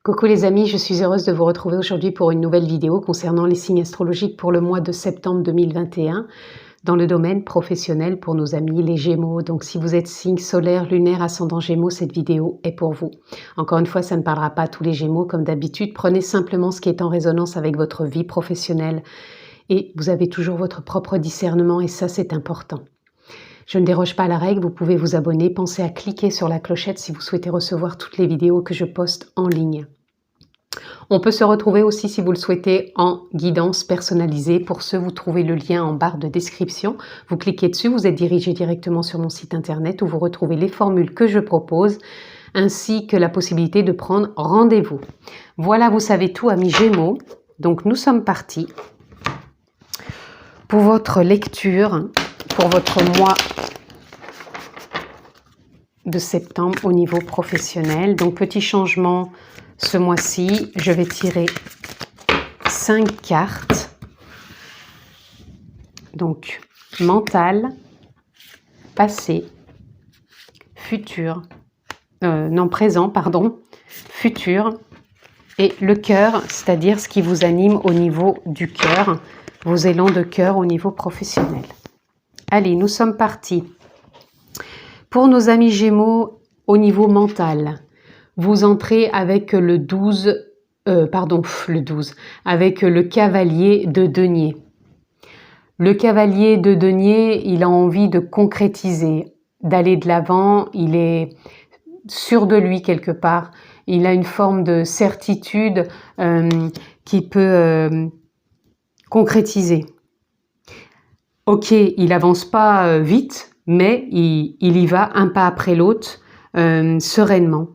Coucou les amis, je suis heureuse de vous retrouver aujourd'hui pour une nouvelle vidéo concernant les signes astrologiques pour le mois de septembre 2021 dans le domaine professionnel pour nos amis les Gémeaux. Donc si vous êtes signe solaire, lunaire, ascendant Gémeaux, cette vidéo est pour vous. Encore une fois, ça ne parlera pas à tous les Gémeaux comme d'habitude. Prenez simplement ce qui est en résonance avec votre vie professionnelle et vous avez toujours votre propre discernement et ça c'est important. Je ne déroge pas à la règle, vous pouvez vous abonner, pensez à cliquer sur la clochette si vous souhaitez recevoir toutes les vidéos que je poste en ligne. On peut se retrouver aussi si vous le souhaitez en guidance personnalisée. Pour ce, vous trouvez le lien en barre de description. Vous cliquez dessus, vous êtes dirigé directement sur mon site internet où vous retrouvez les formules que je propose ainsi que la possibilité de prendre rendez-vous. Voilà, vous savez tout, amis Gémeaux. Donc nous sommes partis pour votre lecture, pour votre mois de septembre au niveau professionnel. Donc petit changement ce mois-ci, je vais tirer 5 cartes. Donc mental, passé, futur, présent, pardon, futur et le cœur, c'est-à-dire ce qui vous anime au niveau du cœur, vos élans de cœur au niveau professionnel. Allez, nous sommes partis. Pour nos amis Gémeaux, au niveau mental, vous entrez avec le 12, avec le cavalier de denier. Le cavalier de denier, il a envie de concrétiser, d'aller de l'avant, il est sûr de lui quelque part, il a une forme de certitude qui peut concrétiser. Ok, il avance pas vite, mais il y va un pas après l'autre, sereinement.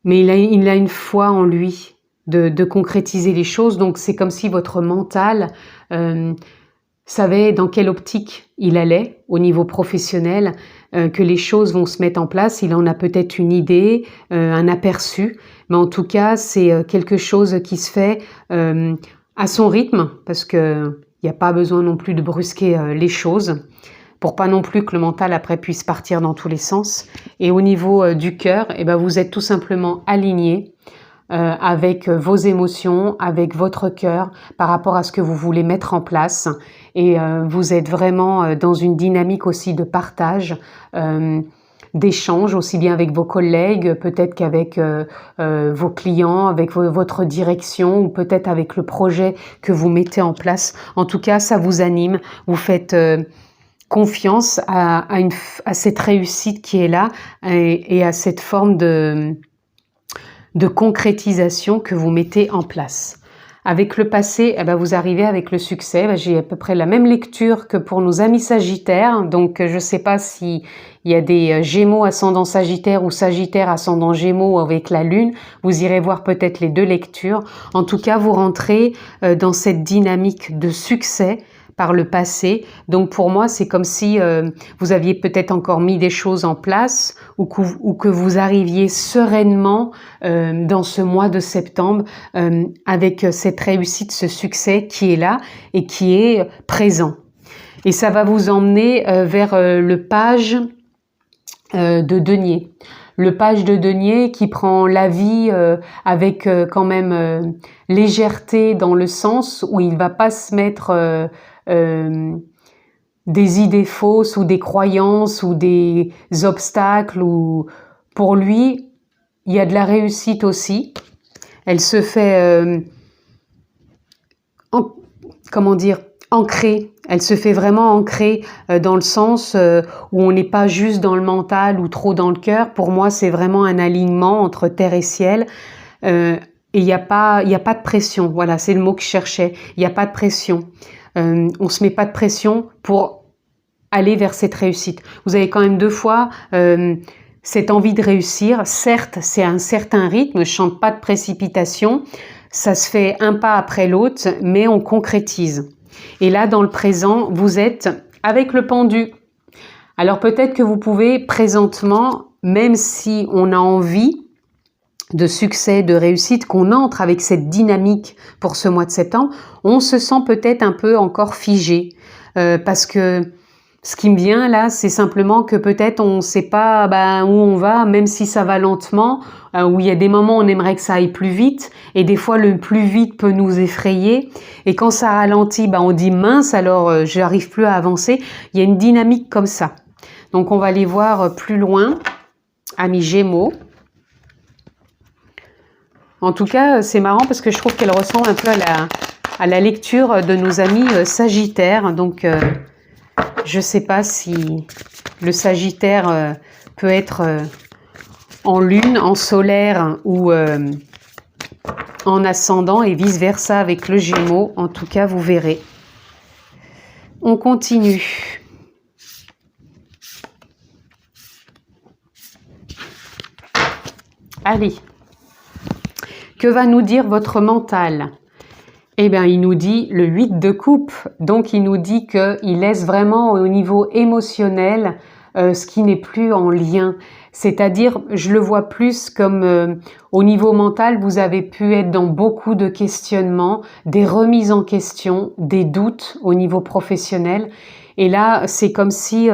Mais il a une foi en lui de concrétiser les choses, donc c'est comme si votre mental savait dans quelle optique il allait au niveau professionnel, que les choses vont se mettre en place. Il en a peut-être une idée, un aperçu, mais en tout cas c'est quelque chose qui se fait à son rythme, parce que il n'y a pas besoin non plus de brusquer les choses, pour pas non plus que le mental après puisse partir dans tous les sens. Et au niveau du cœur, eh ben, vous êtes tout simplement aligné avec vos émotions, avec votre cœur par rapport à ce que vous voulez mettre en place. Et vous êtes vraiment dans une dynamique aussi de partage, d'échange, aussi bien avec vos collègues, peut-être qu'avec vos clients, avec votre direction ou peut-être avec le projet que vous mettez en place. En tout cas, ça vous anime, vous faites confiance à cette réussite qui est là et à cette forme de concrétisation que vous mettez en place. Avec le passé, eh ben, vous arrivez avec le succès. J'ai à peu près la même lecture que pour nos amis Sagittaires. Donc, je ne sais pas s'il y a des Gémeaux ascendant Sagittaire ou Sagittaire ascendant Gémeaux avec la Lune. Vous irez voir peut-être les deux lectures. En tout cas, vous rentrez dans cette dynamique de succès par le passé. Donc pour moi, c'est comme si vous aviez peut-être encore mis des choses en place ou que vous arriviez sereinement dans ce mois de septembre avec cette réussite, ce succès qui est là et qui est présent. Et ça va vous emmener vers le page de denier. Le page de denier qui prend la vie avec quand même légèreté dans le sens où il va pas se mettre des idées fausses ou des croyances ou des obstacles. Ou pour lui, il y a de la réussite aussi. Elle se fait, ancrée. Elle se fait vraiment ancrée dans le sens où on n'est pas juste dans le mental ou trop dans le cœur. Pour moi, c'est vraiment un alignement entre terre et ciel. Et il n'y a pas de pression. Voilà, c'est le mot que je cherchais. Il n'y a pas de pression. On se met pas de pression pour aller vers cette réussite. Vous avez quand même deux fois cette envie de réussir. Certes, c'est un certain rythme, je chante pas de précipitation. Ça se fait un pas après l'autre, mais on concrétise. Et là, dans le présent, vous êtes avec le pendu. Alors peut-être que vous pouvez présentement, même si on a envie de succès, de réussite, qu'on entre avec cette dynamique pour ce mois de septembre, on se sent peut-être un peu encore figé parce que Ce qui me vient là, c'est simplement que peut-être on ne sait pas où on va, même si ça va lentement, où il y a des moments où on aimerait que ça aille plus vite, et des fois le plus vite peut nous effrayer, et quand ça ralentit, on dit mince, alors je n'arrive plus à avancer. Il y a une dynamique comme ça. Donc on va aller voir plus loin, amis Gémeaux. En tout cas, c'est marrant parce que je trouve qu'elle ressemble un peu à la lecture de nos amis Sagittaires, donc... je ne sais pas si le Sagittaire peut être en lune, en solaire ou en ascendant et vice-versa avec le Gémeaux. En tout cas, vous verrez. On continue. Allez. Que va nous dire votre mental ? Eh bien, il nous dit le 8 de coupe, donc il nous dit qu'il laisse vraiment au niveau émotionnel ce qui n'est plus en lien. C'est-à-dire, je le vois plus comme au niveau mental, vous avez pu être dans beaucoup de questionnements, des remises en question, des doutes au niveau professionnel. Et là, c'est comme si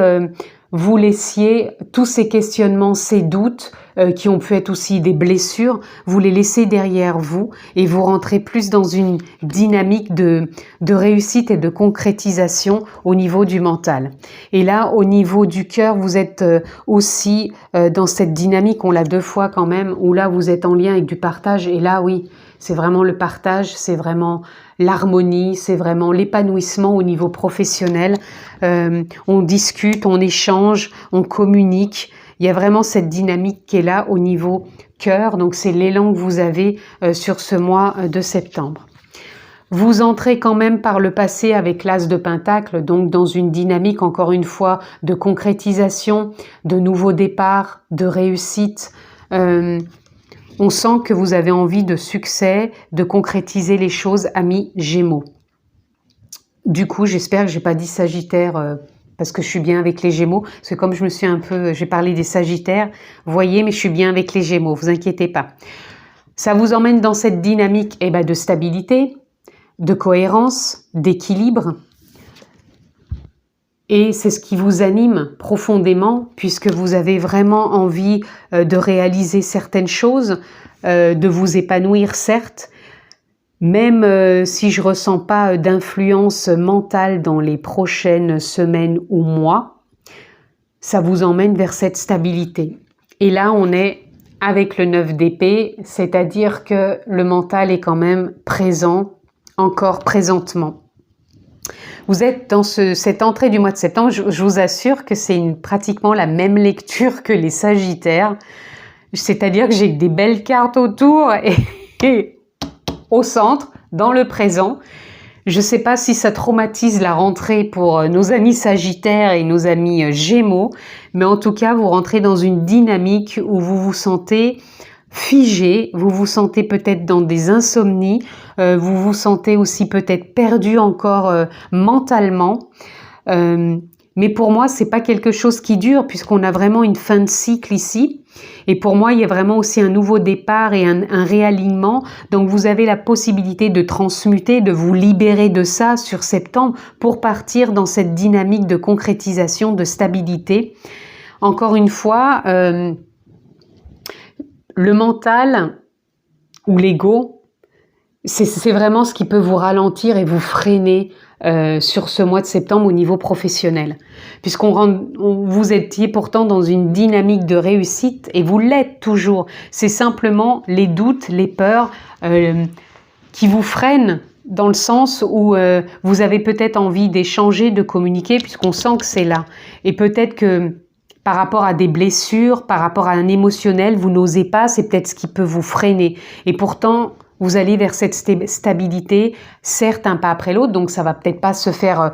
vous laissiez tous ces questionnements, ces doutes, qui ont pu être aussi des blessures, vous les laissez derrière vous et vous rentrez plus dans une dynamique de réussite et de concrétisation au niveau du mental. Et là, au niveau du cœur, vous êtes aussi dans cette dynamique, on l'a 2 fois quand même, où là, vous êtes en lien avec du partage. Et là, oui, c'est vraiment le partage, c'est vraiment l'harmonie, c'est vraiment l'épanouissement au niveau professionnel. On discute, on échange, on communique. Il y a vraiment cette dynamique qui est là au niveau cœur, donc c'est l'élan que vous avez sur ce mois de septembre. Vous entrez quand même par le passé avec l'As de Pentacle, donc dans une dynamique encore une fois de concrétisation, de nouveaux départs, de réussite. On sent que vous avez envie de succès, de concrétiser les choses, amis Gémeaux. Du coup, j'espère que j'ai pas dit Sagittaire parce que je suis bien avec les Gémeaux, parce que comme je me suis j'ai parlé des Sagittaires, voyez, mais je suis bien avec les Gémeaux, vous inquiétez pas. Ça vous emmène dans cette dynamique de stabilité, de cohérence, d'équilibre, et c'est ce qui vous anime profondément, puisque vous avez vraiment envie de réaliser certaines choses, de vous épanouir, certes, même si je ne ressens pas d'influence mentale dans les prochaines semaines ou mois, ça vous emmène vers cette stabilité. Et là, on est avec le 9 d'épée, c'est-à-dire que le mental est quand même présent, encore présentement. Vous êtes dans cette entrée du mois de septembre, je vous assure que c'est pratiquement la même lecture que les Sagittaires, c'est-à-dire que j'ai des belles cartes autour et au centre, dans le présent. Je ne sais pas si ça traumatise la rentrée pour nos amis Sagittaires et nos amis Gémeaux, mais en tout cas, vous rentrez dans une dynamique où vous vous sentez figé, vous vous sentez peut-être dans des insomnies, vous vous sentez aussi peut-être perdu encore mentalement. Mais pour moi, c'est pas quelque chose qui dure puisqu'on a vraiment une fin de cycle ici. Et pour moi, il y a vraiment aussi un nouveau départ et un réalignement. Donc, vous avez la possibilité de transmuter, de vous libérer de ça sur septembre pour partir dans cette dynamique de concrétisation, de stabilité. Encore une fois, le mental ou l'ego, c'est vraiment ce qui peut vous ralentir et vous freiner sur ce mois de septembre au niveau professionnel. Vous étiez pourtant dans une dynamique de réussite et vous l'êtes toujours. C'est simplement les doutes, les peurs qui vous freinent dans le sens où vous avez peut-être envie d'échanger, de communiquer puisqu'on sent que c'est là. Et peut-être que par rapport à des blessures, par rapport à un émotionnel, vous n'osez pas, c'est peut-être ce qui peut vous freiner. Et pourtant, vous allez vers cette stabilité, certes un pas après l'autre, donc ça va peut-être pas se faire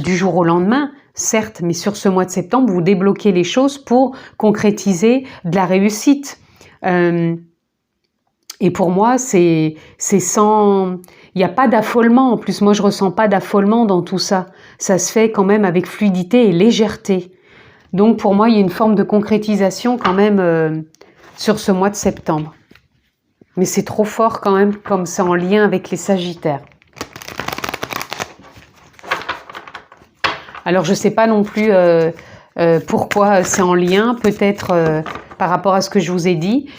du jour au lendemain, certes, mais sur ce mois de septembre, vous débloquez les choses pour concrétiser de la réussite. Et pour moi, c'est sans... Il n'y a pas d'affolement, en plus moi je ressens pas d'affolement dans tout ça. Ça se fait quand même avec fluidité et légèreté. Donc pour moi, il y a une forme de concrétisation quand même sur ce mois de septembre. Mais c'est trop fort quand même, comme c'est en lien avec les Sagittaires. Alors je ne sais pas non plus pourquoi c'est en lien, peut-être par rapport à ce que je vous ai dit,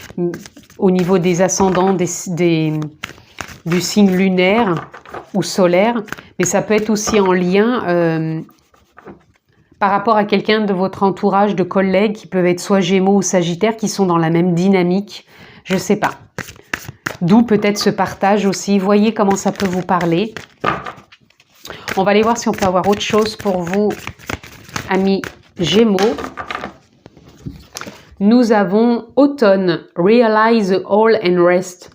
au niveau des ascendants du signe lunaire ou solaire, mais ça peut être aussi en lien par rapport à quelqu'un de votre entourage, de collègues qui peuvent être soit Gémeaux ou Sagittaires, qui sont dans la même dynamique, je ne sais pas. D'où peut-être ce partage aussi, voyez comment ça peut vous parler. On va aller voir si on peut avoir autre chose pour vous, amis Gémeaux. Nous avons automne, realize all and rest.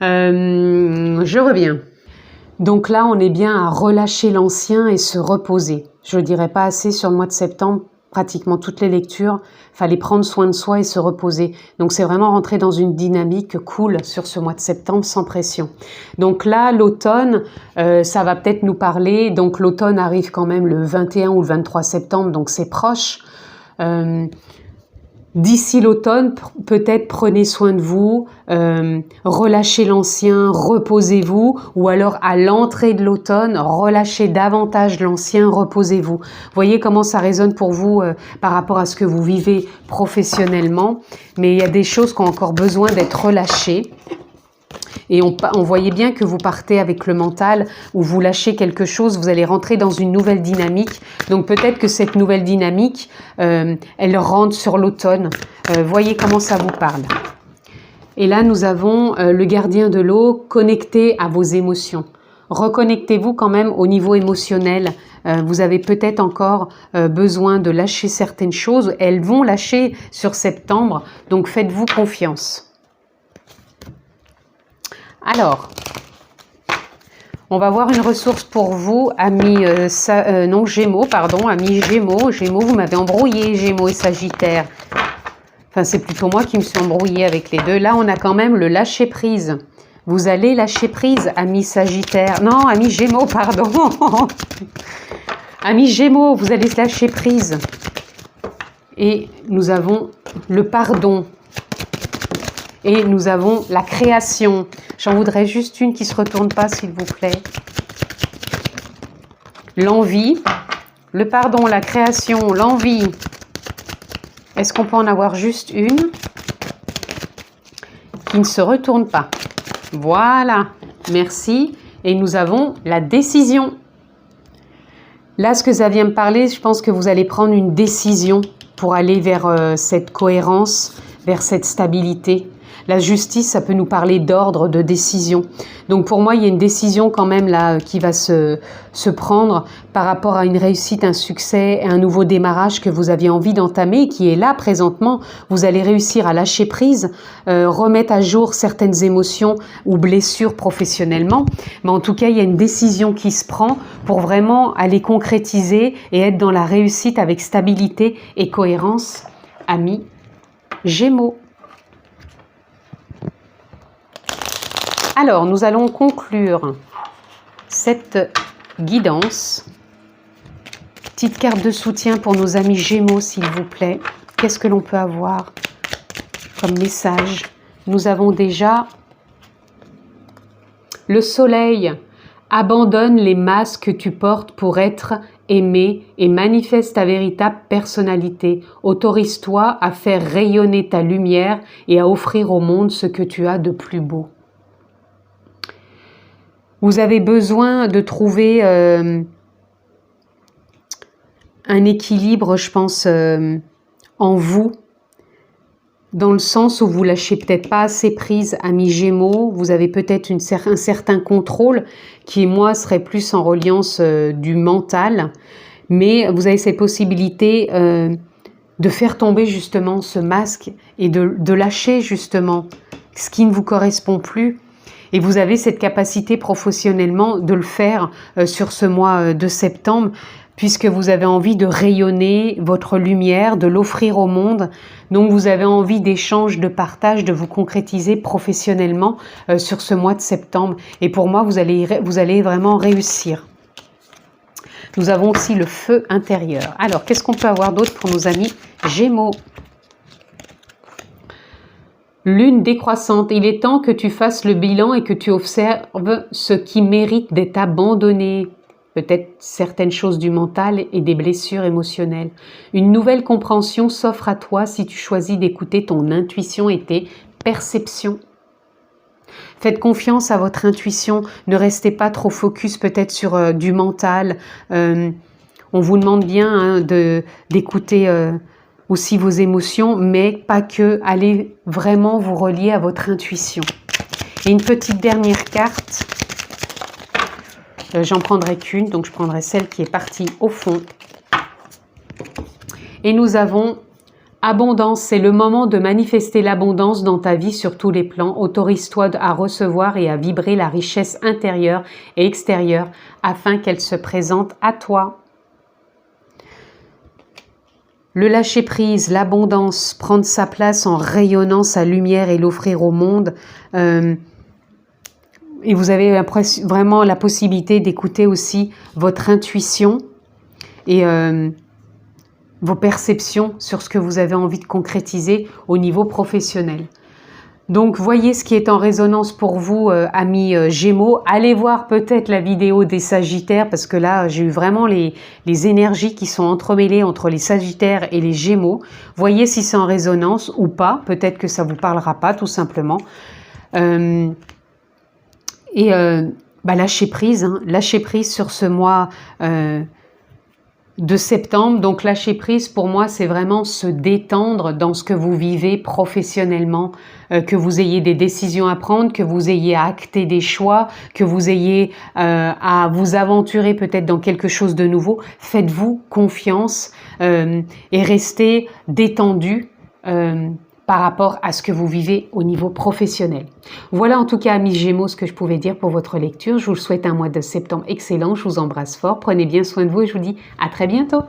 Je reviens. Donc là, on est bien à relâcher l'ancien et se reposer. Je ne dirais pas assez sur le mois de septembre, pratiquement toutes les lectures, fallait prendre soin de soi et se reposer. Donc c'est vraiment rentrer dans une dynamique cool sur ce mois de septembre sans pression. Donc là, l'automne, ça va peut-être nous parler. Donc l'automne arrive quand même le 21 ou le 23 septembre, donc c'est proche. D'ici l'automne, peut-être prenez soin de vous, relâchez l'ancien, reposez-vous, ou alors à l'entrée de l'automne, relâchez davantage l'ancien, reposez-vous. Voyez comment ça résonne pour vous par rapport à ce que vous vivez professionnellement, mais il y a des choses qui ont encore besoin d'être relâchées. Et on voyait bien que vous partez avec le mental, ou vous lâchez quelque chose, vous allez rentrer dans une nouvelle dynamique. Donc peut-être que cette nouvelle dynamique, elle rentre sur l'automne. Voyez comment ça vous parle. Et là, nous avons le gardien de l'eau connecté à vos émotions. Reconnectez-vous quand même au niveau émotionnel. Vous avez peut-être encore besoin de lâcher certaines choses. Elles vont lâcher sur septembre, donc faites-vous confiance. Alors, on va voir une ressource pour vous, amis Gémeaux, pardon, amis Gémeaux. Gémeaux, vous m'avez embrouillé, Gémeaux et Sagittaire. Enfin, c'est plutôt moi qui me suis embrouillée avec les deux. Là, on a quand même le lâcher-prise. Vous allez lâcher prise, amis Sagittaire. Non, amis Gémeaux, pardon. Amis Gémeaux, vous allez lâcher prise. Et nous avons le pardon. Et nous avons la création. J'en voudrais juste une qui ne se retourne pas, s'il vous plaît. L'envie, le pardon, la création, l'envie. Est-ce qu'on peut en avoir juste une qui ne se retourne pas? Voilà, merci. Et nous avons la décision. Là, ce que ça vient me parler, je pense que vous allez prendre une décision pour aller vers cette cohérence, vers cette stabilité. La justice, ça peut nous parler d'ordre, de décision. Donc pour moi, il y a une décision quand même là qui va se prendre par rapport à une réussite, un succès, un nouveau démarrage que vous aviez envie d'entamer, qui est là présentement. Vous allez réussir à lâcher prise, remettre à jour certaines émotions ou blessures professionnellement. Mais en tout cas, il y a une décision qui se prend pour vraiment aller concrétiser et être dans la réussite avec stabilité et cohérence. Amis Gémeaux. Alors, nous allons conclure cette guidance. Petite carte de soutien pour nos amis Gémeaux, s'il vous plaît. Qu'est-ce que l'on peut avoir comme message? Nous avons déjà le soleil. Abandonne les masques que tu portes pour être aimé et manifeste ta véritable personnalité. Autorise-toi à faire rayonner ta lumière et à offrir au monde ce que tu as de plus beau. Vous avez besoin de trouver un équilibre, je pense, en vous, dans le sens où vous lâchez peut-être pas assez prise, amis Gémeaux. Vous avez peut-être un certain contrôle qui, moi, serait plus en reliance du mental. Mais vous avez cette possibilité de faire tomber justement ce masque et de lâcher justement ce qui ne vous correspond plus. Et vous avez cette capacité professionnellement de le faire sur ce mois de septembre, puisque vous avez envie de rayonner votre lumière, de l'offrir au monde. Donc vous avez envie d'échange, de partage, de vous concrétiser professionnellement sur ce mois de septembre. Et pour moi, vous allez vraiment réussir. Nous avons aussi le feu intérieur. Alors, qu'est-ce qu'on peut avoir d'autre pour nos amis Gémeaux? Lune décroissante, il est temps que tu fasses le bilan et que tu observes ce qui mérite d'être abandonné. peut-être certaines choses du mental et des blessures émotionnelles. Une nouvelle compréhension s'offre à toi si tu choisis d'écouter ton intuition et tes perceptions. Faites confiance à votre intuition, ne restez pas trop focus peut-être sur du mental. On vous demande bien d'écouter aussi vos émotions, mais pas que, allez vraiment vous relier à votre intuition. Et une petite dernière carte, j'en prendrai qu'une, donc je prendrai celle qui est partie au fond. Et nous avons abondance, c'est le moment de manifester l'abondance dans ta vie sur tous les plans. Autorise-toi à recevoir et à vibrer la richesse intérieure et extérieure afin qu'elle se présente à toi. Le lâcher-prise, l'abondance, prendre sa place en rayonnant sa lumière et l'offrir au monde. Et vous avez vraiment la possibilité d'écouter aussi votre intuition et vos perceptions sur ce que vous avez envie de concrétiser au niveau professionnel. Donc, voyez ce qui est en résonance pour vous, amis Gémeaux. Allez voir peut-être la vidéo des Sagittaires, parce que là, j'ai eu vraiment les énergies qui sont entremêlées entre les Sagittaires et les Gémeaux. Voyez si c'est en résonance ou pas. Peut-être que ça ne vous parlera pas, tout simplement. Lâchez prise, hein, lâchez prise sur ce mois de septembre. Donc lâcher prise pour moi c'est vraiment se détendre dans ce que vous vivez professionnellement, que vous ayez des décisions à prendre, que vous ayez à acter des choix, que vous ayez à vous aventurer peut-être dans quelque chose de nouveau. Faites-vous confiance et restez détendu par rapport à ce que vous vivez au niveau professionnel. Voilà en tout cas, amis Gémeaux, ce que je pouvais dire pour votre lecture. Je vous souhaite un mois de septembre excellent. Je vous embrasse fort. Prenez bien soin de vous et je vous dis à très bientôt.